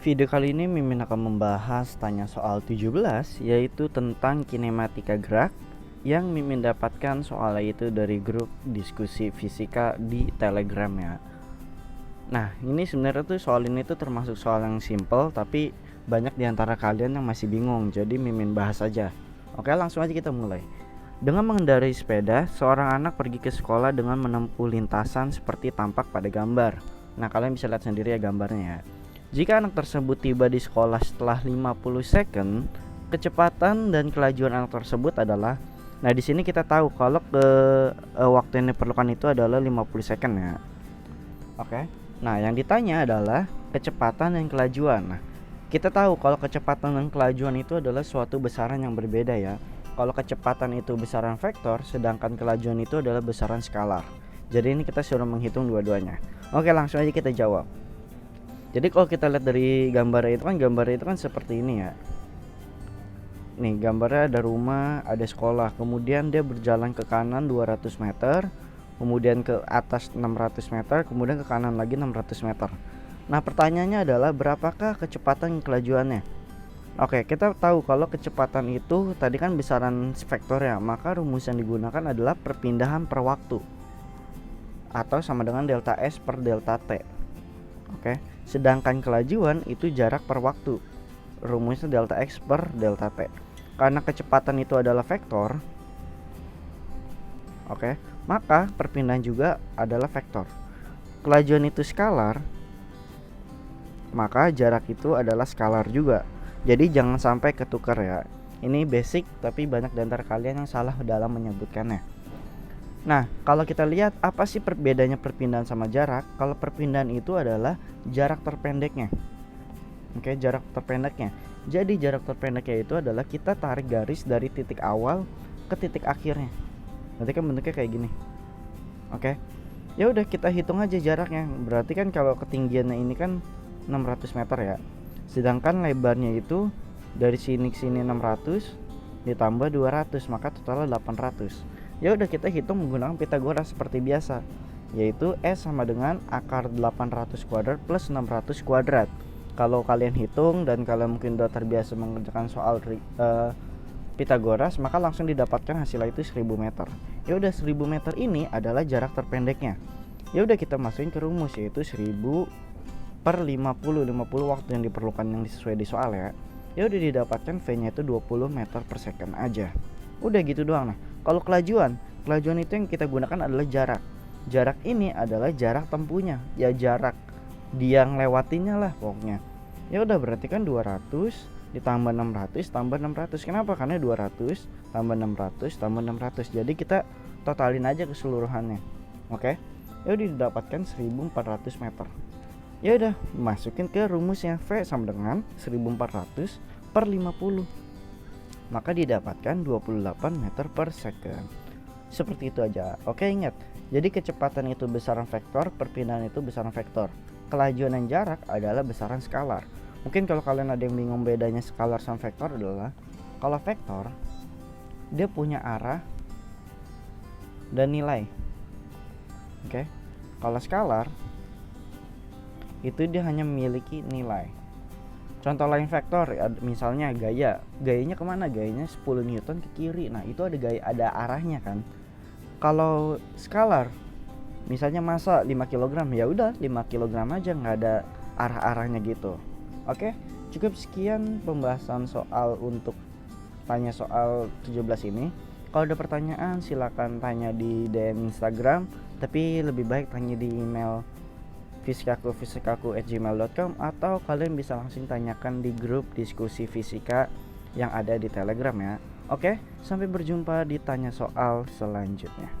Video kali ini Mimin akan membahas tanya soal 17, yaitu tentang kinematika gerak yang Mimin dapatkan soalnya itu dari grup diskusi fisika di Telegram ya. Nah, ini sebenarnya tuh soal ini tuh termasuk soal yang simple, tapi banyak diantara kalian yang masih bingung, jadi Mimin bahas aja. Oke, langsung aja kita mulai. Dengan mengendarai sepeda, seorang anak pergi ke sekolah dengan menempuh lintasan seperti tampak pada gambar. Nah, kalian bisa lihat sendiri ya gambarnya ya. Jika anak tersebut tiba di sekolah setelah 50 second, kecepatan dan kelajuan anak tersebut adalah. Nah, di sini kita tahu kalau waktu yang diperlukan itu adalah 50 second ya. Oke. Nah, yang ditanya adalah kecepatan dan kelajuan. Nah, kita tahu kalau kecepatan dan kelajuan itu adalah suatu besaran yang berbeda ya. Kalau kecepatan itu besaran vektor, sedangkan kelajuan itu adalah besaran skalar. Jadi ini kita suruh menghitung dua-duanya. Oke, langsung aja kita jawab. Jadi kalau kita lihat dari gambarnya itu kan seperti ini ya. Nih, gambarnya ada rumah, ada sekolah. Kemudian dia berjalan ke kanan 200 meter, kemudian ke atas 600 meter, kemudian ke kanan lagi 600 meter. Nah, pertanyaannya adalah berapakah kecepatan kelajuannya? Oke, kita tahu kalau kecepatan itu tadi kan besaran vektor ya, maka rumus yang digunakan adalah perpindahan per waktu atau sama dengan delta S per delta T. Oke, sedangkan kelajuan itu jarak per waktu. Rumusnya delta X per delta T. Karena kecepatan itu adalah vektor, oke, maka perpindahan juga adalah vektor. Kelajuan itu skalar, maka jarak itu adalah skalar juga. Jadi jangan sampai ketukar ya. Ini basic, tapi banyak dari antara kalian yang salah dalam menyebutkannya. Nah, kalau kita lihat apa sih perbedaannya perpindahan sama jarak? Kalau perpindahan itu adalah jarak terpendeknya. Oke, jarak terpendeknya. Jadi jarak terpendeknya itu adalah kita tarik garis dari titik awal ke titik akhirnya. Nanti kan bentuknya kayak gini. Oke. Ya udah, kita hitung aja jaraknya. Berarti kan kalau ketinggiannya ini kan 600 meter ya. Sedangkan lebarnya itu dari sini ke sini 600 ditambah 200, maka totalnya 800. Ya udah, kita hitung menggunakan Pitagoras seperti biasa, yaitu S sama dengan akar 800 kuadrat plus 600 kuadrat. Kalau kalian hitung dan kalian mungkin udah terbiasa mengerjakan soal Pitagoras, maka langsung didapatkan hasilnya itu 1000 meter. Ya udah, 1000 meter ini adalah jarak terpendeknya. Ya udah, kita masukin ke rumus, yaitu 1000 per 50 waktu yang diperlukan yang sesuai di soal ya. Ya udah, didapatkan V-nya itu 20 meter per second aja. Udah gitu doang. Nah, kalau kelajuan itu yang kita gunakan adalah jarak. Jarak ini adalah jarak tempuhnya, ya jarak dia ngelewatinya lah pokoknya. Ya udah, berarti kan 200 ditambah 600 tambah 600. Kenapa? Karena 200 tambah 600 tambah 600. Jadi kita totalin aja keseluruhannya. Oke? Ya udah, didapatkan 1400 meter. Ya udah, masukin ke rumusnya, V sama dengan 1400 per 50. Maka didapatkan 28 meter per second. Seperti itu aja. Oke, ingat. Jadi kecepatan itu besaran vektor, perpindahan itu besaran vektor. Kelajuan dan jarak adalah besaran skalar. Mungkin kalau kalian ada yang bingung bedanya skalar sama vektor adalah, kalau vektor dia punya arah dan nilai. Oke. Kalau skalar itu dia hanya memiliki nilai. Contoh lain vektor, misalnya gayanya kemana? Gayanya 10 Newton ke kiri. Nah, itu ada arahnya kan. Kalau skalar, misalnya massa 5 kg, ya udah 5 kg aja, nggak ada arah-arahnya gitu. Oke, cukup sekian pembahasan soal untuk tanya soal 17 ini. Kalau ada pertanyaan silakan tanya di DM Instagram, tapi lebih baik tanya di email fisikaku@gmail.com, atau kalian bisa langsung tanyakan di grup diskusi fisika yang ada di Telegram ya. Oke, sampai berjumpa di tanya soal selanjutnya.